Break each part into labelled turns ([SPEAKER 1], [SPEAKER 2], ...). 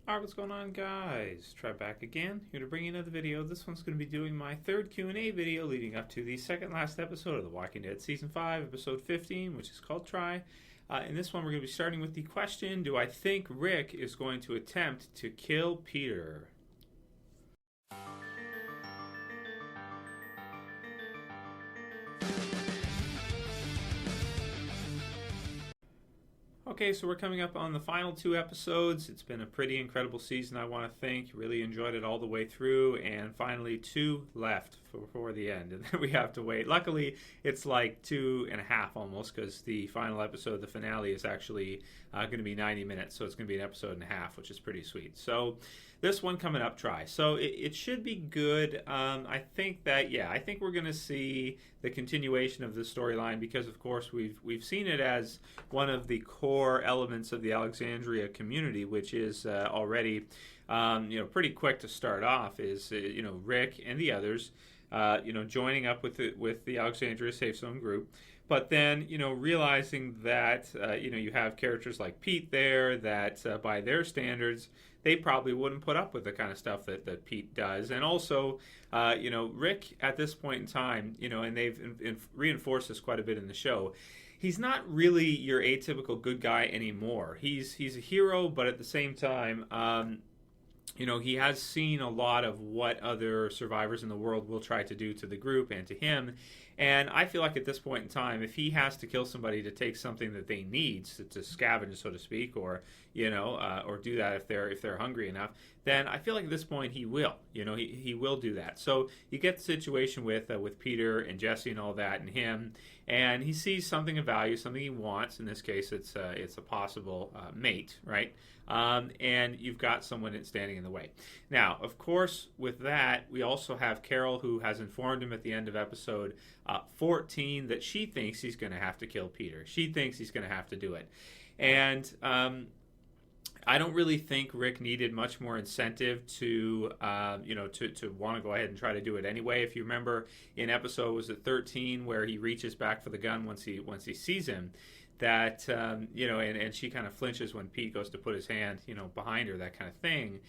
[SPEAKER 1] Alright, what's going on, guys? Trev back again, here to bring you another video. This one's going to be doing my third Q&A video leading up to the second last episode of The Walking Dead Season 5, Episode 15, which is called Try. In this one, we're going to be starting with the question, do I think Rick is going to attempt to kill Peter? Okay, so we're coming up on the final two episodes. It's been a pretty incredible season, I want to think. Really enjoyed it all the way through, and finally two left before the end, and then we have to wait. Luckily, it's like 2.5 almost, because the final episode, the finale, is actually going to be 90 minutes, so it's going to be an episode and a half, which is pretty sweet. So this one coming up, Try. So it should be good. I think we're going to see the continuation of the storyline because, of course, we've seen it as one of the core elements of the Alexandria community, which is already pretty quick to start off. Is Rick and the others joining up with the Alexandria Safe Zone group. But then, realizing that, you have characters like Pete there that, by their standards, they probably wouldn't put up with the kind of stuff that Pete does. And also, Rick, at this point in time, and they've reinforced this quite a bit in the show, he's not really your atypical good guy anymore. He's a hero, but at the same time, he has seen a lot of what other survivors in the world will try to do to the group and to him. And I feel like at this point in time, if he has to kill somebody to take something that they need to scavenge, so to speak, or or do that if they're hungry enough, then I feel like at this point he will. He will do that. So you get the situation with Peter and Jesse and all that, and him, and he sees something of value, something he wants. In this case, it's a possible mate, right? And you've got someone standing in the way. Now, of course, with that, we also have Carol, who has informed him at the end of episode 14 that she thinks he's going to have to kill Peter. She thinks he's going to have to do it. And I don't really think Rick needed much more incentive to want to go ahead and try to do it anyway. If you remember in episode, was it 13, where he reaches back for the gun once he sees him, that and she kind of flinches when Pete goes to put his hand behind her, that kind of thing.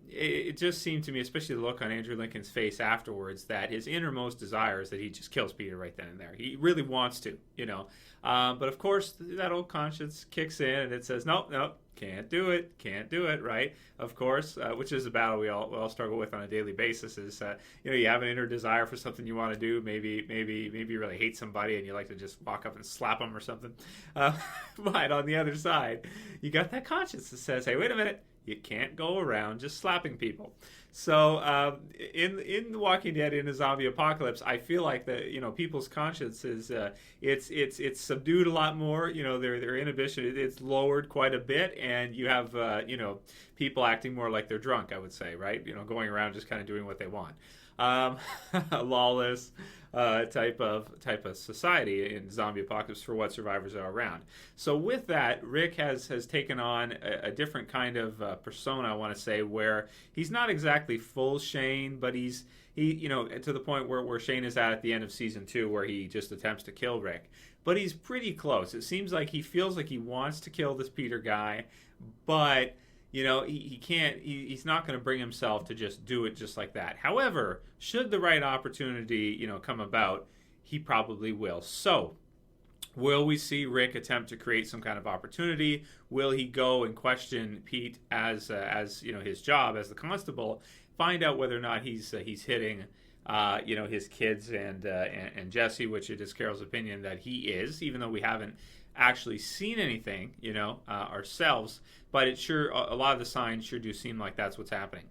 [SPEAKER 1] It just seemed to me, especially the look on Andrew Lincoln's face afterwards, that his innermost desire is that he just kills Peter right then and there. He really wants to, but of course that old conscience kicks in and it says nope, can't do it, right? Of course, which is a battle we all struggle with on a daily basis. Is you have an inner desire for something you want to do. Maybe you really hate somebody and you like to just walk up and slap them or something. But on the other side, you got that conscience that says, hey, wait a minute. You can't go around just slapping people. So in The Walking Dead, in a zombie apocalypse, I feel like people's conscience is it's subdued a lot more. Their inhibition it's lowered quite a bit, and you have people acting more like they're drunk. I would say, right? Going around just kind of doing what they want. A lawless type of society in zombie apocalypse for what survivors are around. So with that, Rick has taken on a different kind of persona, I want to say, where he's not exactly full Shane, but he to the point where Shane is at the end of season 2, where he just attempts to kill Rick. But he's pretty close. It seems like he feels like he wants to kill this Peter guy, but he can't. He's not going to bring himself to just do it just like that. However, should the right opportunity, come about, he probably will. So, will we see Rick attempt to create some kind of opportunity? Will he go and question Pete as his job as the constable? Find out whether or not he's hitting his kids and Jesse, which it is Carol's opinion that he is, even though we haven't actually seen anything, ourselves, but it sure, a lot of the signs sure do seem like that's what's happening.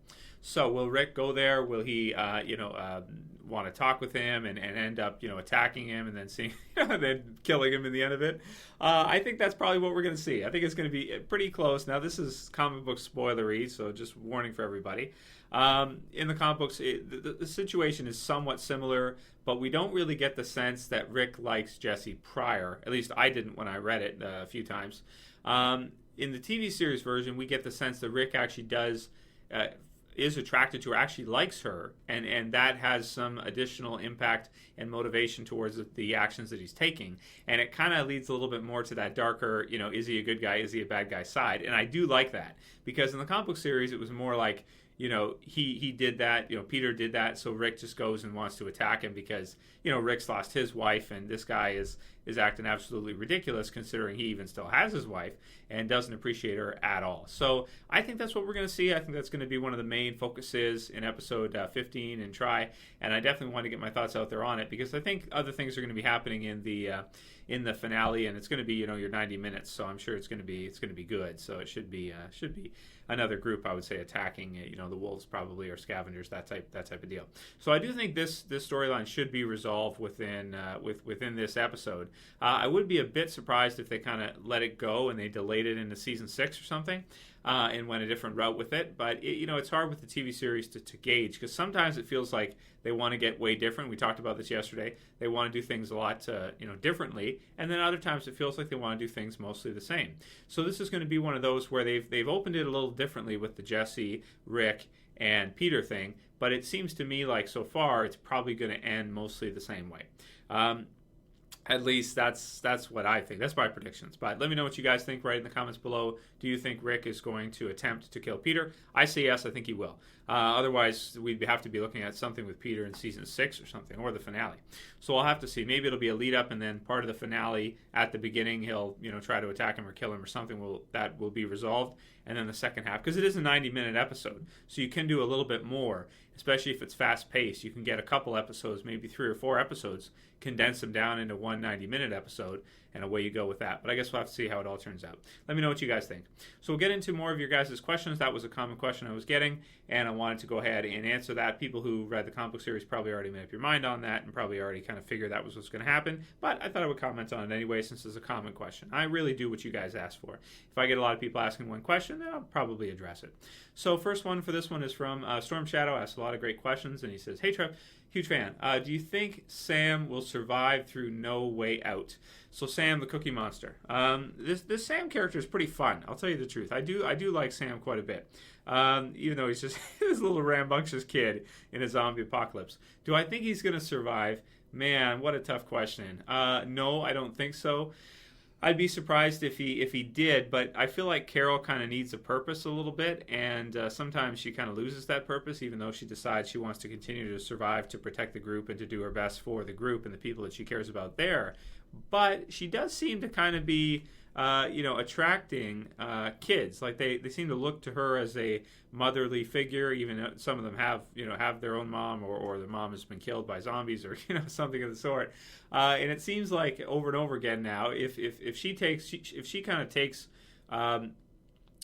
[SPEAKER 1] So will Rick go there? Will he, want to talk with him and end up, attacking him and then seeing, then killing him in the end of it? I think that's probably what we're going to see. I think it's going to be pretty close. Now, this is comic book spoilery, so just warning for everybody. In the comic books, the situation is somewhat similar, but we don't really get the sense that Rick likes Jesse prior. At least I didn't when I read it a few times. In the TV series version, we get the sense that Rick actually does is attracted to her, actually likes her, and that has some additional impact and motivation towards the actions that he's taking. And it kind of leads a little bit more to that darker, is he a good guy, is he a bad guy side. And I do like that, because in the comic book series, it was more like, he did that, Peter did that, so Rick just goes and wants to attack him because, Rick's lost his wife, and this guy is acting absolutely ridiculous considering he even still has his wife and doesn't appreciate her at all. So I think that's what we're going to see. I think that's going to be one of the main focuses in episode 15 and Try, and I definitely want to get my thoughts out there on it, because I think other things are going to be happening in the finale, and it's going to be your 90 minutes, so I'm sure it's going to be good. So it should be another group, I would say, attacking the wolves probably, or scavengers, that type of deal. So I do think this storyline should be resolved within this episode. I would be a bit surprised if they kind of let it go and they delayed it into season 6 or something, and went a different route with it. But it's hard with the TV series to gauge, because sometimes it feels like they want to get way different. We talked about this yesterday. They want to do things a lot differently, and then other times it feels like they want to do things mostly the same. So this is going to be one of those where they've opened it a little differently with the Jesse, Rick, and Peter thing, but it seems to me like so far it's probably going to end mostly the same way. At least that's what I think. That's my predictions. But let me know what you guys think right in the comments below. Do you think Rick is going to attempt to kill Peter? I say yes, I think he will. Otherwise, we'd have to be looking at something with Peter in season 6 or something, or the finale. So I'll have to see. Maybe it'll be a lead up, and then part of the finale at the beginning, he'll try to attack him or kill him or something. That will be resolved. And then the second half, because it is a 90-minute episode, so you can do a little bit more, especially if it's fast-paced. You can get a couple episodes, maybe 3 or 4 episodes, condense them down into one 90-minute episode, and away you go with that. But I guess we'll have to see how it all turns out. Let me know what you guys think. So we'll get into more of your guys' questions. That was a common question I was getting, and I wanted to go ahead and answer that. People who read the comic book series probably already made up your mind on that and probably already kind of figured that was what's going to happen, but I thought I would comment on it anyway since it's a common question. I really do what you guys ask for. If I get a lot of people asking one question, then I'll probably address it. So first one for this one is from Storm Shadow. Asked a lot of great questions, and he says, "Hey Trev, huge fan. Do you think Sam will survive through No Way Out?" So Sam, the Cookie Monster. This Sam character is pretty fun. I'll tell you the truth. I do like Sam quite a bit. Even though he's just this little rambunctious kid in a zombie apocalypse. Do I think he's going to survive? Man, what a tough question. No, I don't think so. I'd be surprised if he did, but I feel like Carol kind of needs a purpose a little bit, and sometimes she kind of loses that purpose, even though she decides she wants to continue to survive to protect the group and to do her best for the group and the people that she cares about there. But she does seem to kind of be, attracting kids. Like they seem to look to her as a motherly figure, even though some of them have their own mom, or their mom has been killed by zombies, or something of the sort. And it seems like over and over again now, if she kind of takes a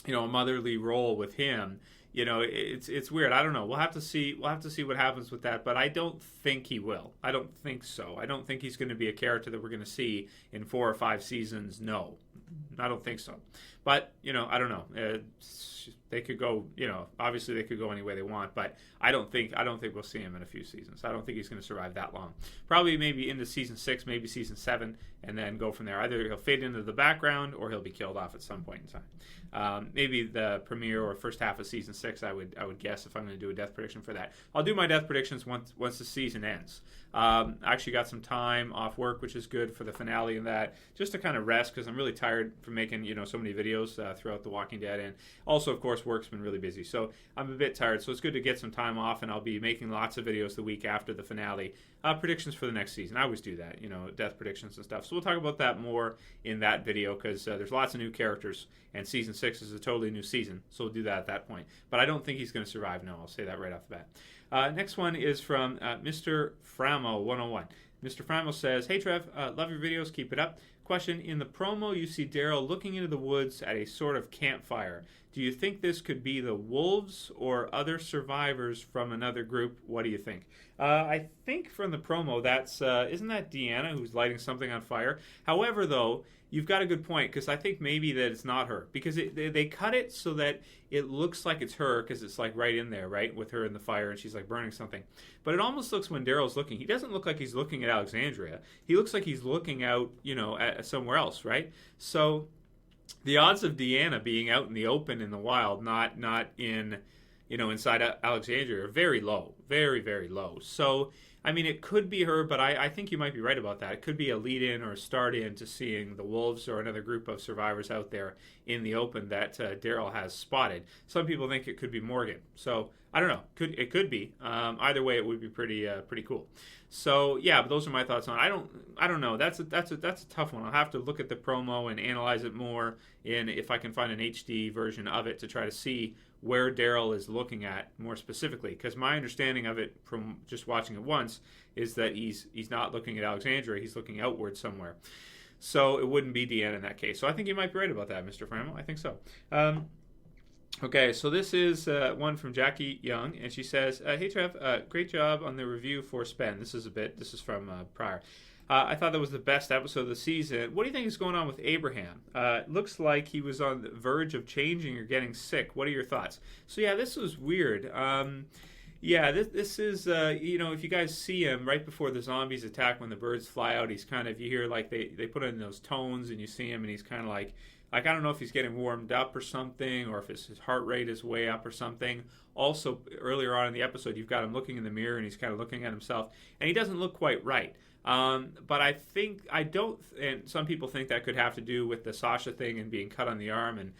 [SPEAKER 1] motherly role with him, it's weird. I don't know. We'll have to see what happens with that, but I don't think he will. I don't think so. I don't think he's going to be a character that we're going to see in 4 or 5 seasons. No, I don't think so. But, I don't know. They could go, obviously they could go any way they want, but I don't think we'll see him in a few seasons. I don't think he's going to survive that long. Probably maybe into season 6, maybe season 7, and then go from there. Either he'll fade into the background or he'll be killed off at some point in time. Maybe the premiere or first half of season 6, I would guess, if I'm going to do a death prediction for that. I'll do my death predictions once the season ends. I actually got some time off work, which is good for the finale and that, just to kind of rest, because I'm really tired from making so many videos throughout The Walking Dead, and also of course work's been really busy, so I'm a bit tired. So it's good to get some time off, and I'll be making lots of videos the week after the finale. Predictions for the next season. I always do that, death predictions and stuff. So we'll talk about that more in that video, because there's lots of new characters, and season 6 is a totally new season, so we'll do that at that point. But I don't think he's going to survive. No, I'll say that right off the bat. Next one is from Mr. Framo 101. Mr. Framo says, "Hey Trev, love your videos, keep it up. Question, in the promo you see Daryl looking into the woods at a sort of campfire. Do you think this could be the wolves or other survivors from another group? What do you think?" I think from the promo, that's isn't that Deanna who's lighting something on fire? However, though, you've got a good point, because I think maybe that it's not her, because they cut it so that it looks like it's her, because it's like right in there, right, with her in the fire, and she's like burning something. But it almost looks, when Daryl's looking, he doesn't look like he's looking at Alexandria. He looks like he's looking out, at somewhere else, right? So the odds of Deanna being out in the open in the wild, not in inside Alexandria are very low, very, very low. So, I mean, it could be her, but I think you might be right about that. It could be a lead-in or a start-in to seeing the Wolves or another group of survivors out there in the open that Daryl has spotted. Some people think it could be Morgan. So, I don't know. It could be. Either way, it would be pretty cool. So, yeah, but those are my thoughts on it. I don't know. That's a tough one. I'll have to look at the promo and analyze it more if I can find an HD version of it to try to see where Daryl is looking at more specifically, because my understanding of it from just watching it once is that he's not looking at Alexandria, he's looking outward somewhere. So it wouldn't be Deanna in that case. So I think you might be right about that, Mr. Framel. I think so. Okay, so this is one from Jacquie Young, and she says, "Hey Trev, great job on the review for Spen." This is from prior. I thought that was the best episode of the season. What do you think is going on with Abraham? Looks like he was on the verge of changing or getting sick. What are your thoughts? So yeah, this was weird. This is, if you guys see him right before the zombies attack when the birds fly out, he's kind of, you hear like they put in those tones and you see him and he's kind of like I don't know if he's getting warmed up or something, or if his heart rate is way up or something. Also, earlier on in the episode, you've got him looking in the mirror and he's kind of looking at himself, and he doesn't look quite right. But and some people think that could have to do with the Sasha thing and being cut on the arm and,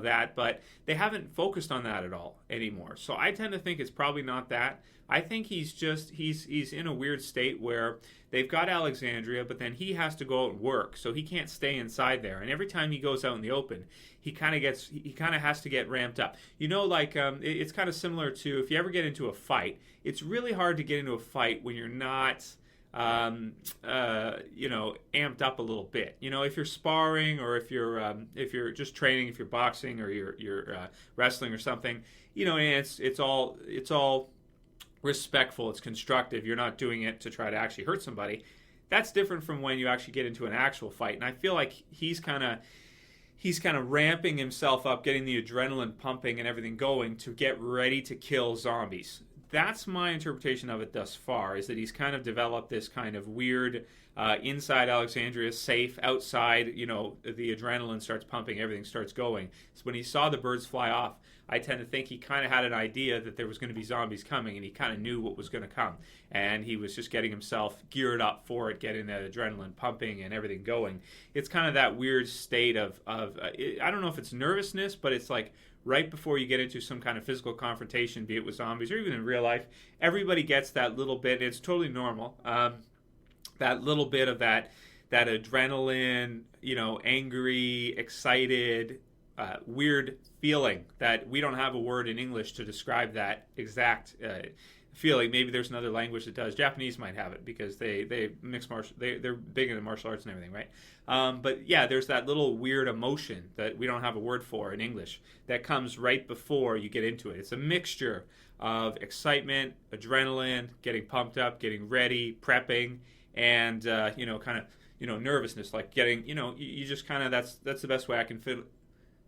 [SPEAKER 1] that, but they haven't focused on that at all anymore. So I tend to think it's probably not that. I think he's in a weird state where they've got Alexandria, but then he has to go out and work, so he can't stay inside there. And every time he goes out in the open, he kind of has to get ramped up. It's kind of similar to if you ever get into a fight. It's really hard to get into a fight when you're not amped up a little bit. If you're sparring or if you're just training, if you're boxing or you're wrestling or something, and it's all respectful, it's constructive. You're not doing it to try to actually hurt somebody. That's different from when you actually get into an actual fight. And I feel like he's kind of ramping himself up, getting the adrenaline pumping and everything going to get ready to kill zombies. That's my interpretation of it thus far, is that he's kind of developed this kind of weird inside Alexandria safe, outside, the adrenaline starts pumping, everything starts going. So when he saw the birds fly off, I tend to think he kind of had an idea that there was going to be zombies coming, and he kind of knew what was going to come. And he was just getting himself geared up for it, getting that adrenaline pumping and everything going. It's kind of that weird state of I don't know if it's nervousness, but it's like right before you get into some kind of physical confrontation, be it with zombies or even in real life, everybody gets that little bit. It's totally normal. That little bit of that adrenaline, angry, excited, weird feeling that we don't have a word in English to describe that exact feeling. Maybe there's another language that does. Japanese might have it because they mix they're big into martial arts and everything, right? But yeah, there's that little weird emotion that we don't have a word for in English that comes right before you get into it. It's a mixture of excitement, adrenaline, getting pumped up, getting ready, prepping, and nervousness, like getting, you just kind of that's the best way I can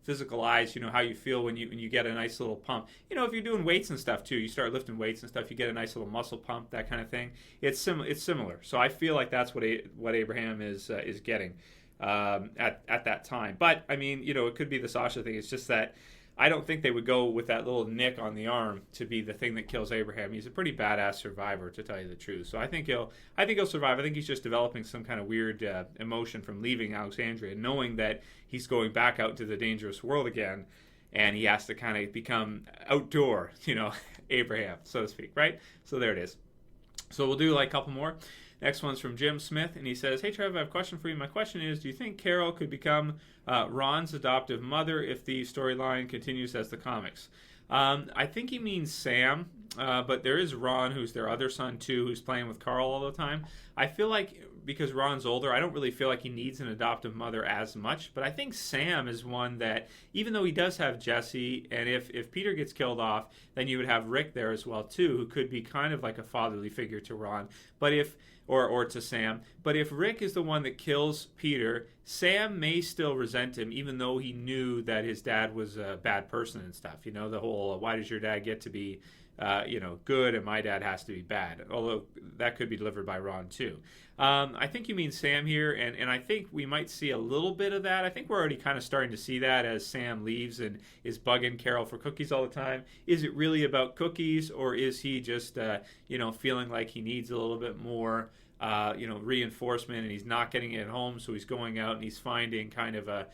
[SPEAKER 1] physicalize, how you feel when you get a nice little pump. If you're doing weights and stuff too, you start lifting weights and stuff, you get a nice little muscle pump, that kind of thing. It's similar. So I feel like that's what Abraham is getting at that time. But I mean, it could be the Sasha thing. It's just that I don't think they would go with that little nick on the arm to be the thing that kills Abraham. He's a pretty badass survivor, to tell you the truth. So I think he'll survive. I think he's just developing some kind of weird emotion from leaving Alexandria, knowing that he's going back out into the dangerous world again, and he has to kind of become outdoor, Abraham, so to speak, right? So there it is. So we'll do like a couple more. Next one's from Jim Smith, and he says, "Hey Trev, I have a question for you. My question is, do you think Carol could become Ron's adoptive mother if the storyline continues as the comics?" I think he means Sam, but there is Ron, who's their other son too, who's playing with Carl all the time. I feel like because Ron's older, I don't really feel like he needs an adoptive mother as much, but I think Sam is one that, even though he does have Jesse, and if Peter gets killed off, then you would have Rick there as well too, who could be kind of like a fatherly figure to Ron. But if or to Sam. But if Rick is the one that kills Peter, Sam may still resent him, even though he knew that his dad was a bad person and stuff. You know, the whole why does your dad get to be good and my dad has to be bad? Although that could be delivered by Ron too. I think you mean Sam here, and I think we might see a little bit of that. I think we're already kind of starting to see that as Sam leaves and is bugging Carol for cookies all the time. Is it really about cookies, or is he just feeling like he needs a little bit more reinforcement, and he's not getting it at home, so he's going out and he's finding kind of a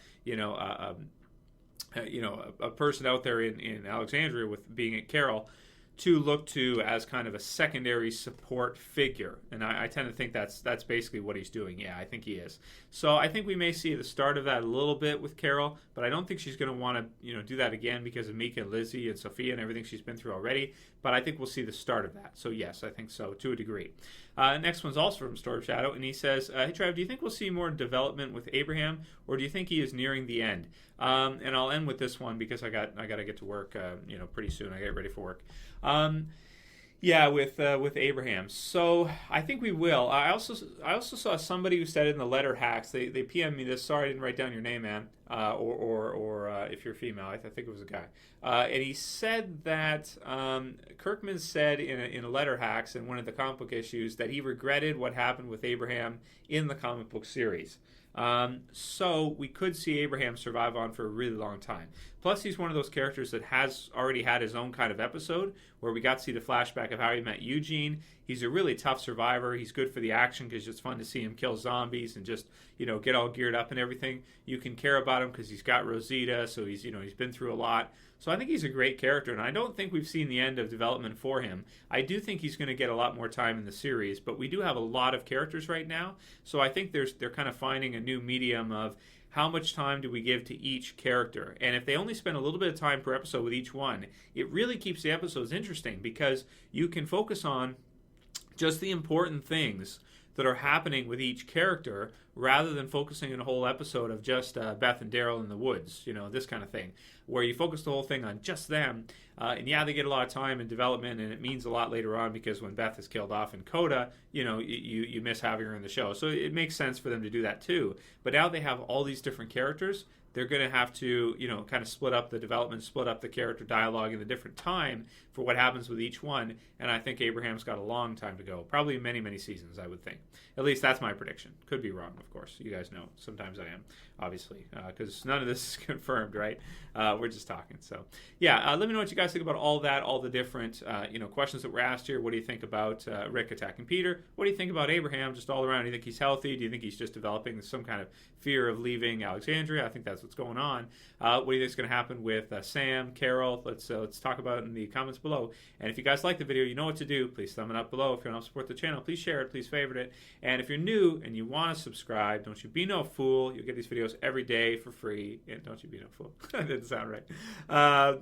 [SPEAKER 1] person out there in Alexandria with being at Carol to look to as kind of a secondary support figure. And I tend to think that's basically what he's doing. Yeah, I think he is. So I think we may see the start of that a little bit with Carol, but I don't think she's going to want to do that again because of Mika and Lizzie and Sophia and everything she's been through already. But I think we'll see the start of that. So yes, I think so, to a degree. Next one's also from Storm Shadow, and he says, hey Trev, do you think we'll see more development with Abraham, or do you think he is nearing the end? And I'll end with this one because I got to get to work pretty soon. I get ready for work. With Abraham. So I think we will. I also saw somebody who said in the letter hacks, they PM'd me this. Sorry, I didn't write down your name, man. Or if you're female, I think it was a guy. And he said that Kirkman said in a letter hacks in one of the comic book issues that he regretted what happened with Abraham in the comic book series. So we could see Abraham survive on for a really long time. Plus, he's one of those characters that has already had his own kind of episode where we got to see the flashback of how he met Eugene. He's a really tough survivor. He's good for the action because it's fun to see him kill zombies and just, get all geared up and everything. You can care about him because he's got Rosita, so he's been through a lot. So I think he's a great character, and I don't think we've seen the end of development for him. I do think he's going to get a lot more time in the series, but we do have a lot of characters right now, so I think they're kind of finding a new medium of how much time do we give to each character. And if they only spend a little bit of time per episode with each one, it really keeps the episodes interesting because you can focus on just the important things that are happening with each character rather than focusing on a whole episode of just Beth and Daryl in the woods, this kind of thing, where you focus the whole thing on just them. And yeah, they get a lot of time and development, and it means a lot later on because when Beth is killed off in Coda, you miss having her in the show. So it makes sense for them to do that too. But now they have all these different characters. They're going to have to, kind of split up the development, split up the character dialogue in a different time for what happens with each one. And I think Abraham's got a long time to go. Probably many, many seasons, I would think. At least that's my prediction. Could be wrong, of course. You guys know. Sometimes I am, obviously, because none of this is confirmed, right? We're just talking. So, yeah, let me know what you guys think about all that, all the different, questions that were asked here. What do you think about Rick attacking Peter? What do you think about Abraham just all around? Do you think he's healthy? Do you think he's just developing some kind of fear of leaving Alexandria? I think that's what's going on. What do you think is going to happen with Sam, Carol? Let's talk about it in the comments below. And if you guys like the video, you know what to do. Please thumb it up below. If you want to support the channel, please share it. Please favorite it. And if you're new and you want to subscribe, don't you be no fool. You'll get these videos every day for free. And don't you be no fool. That didn't sound right.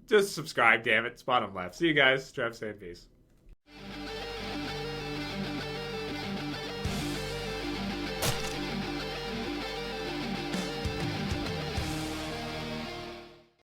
[SPEAKER 1] Just subscribe, damn it. It's bottom left. See you guys. Trev saying peace.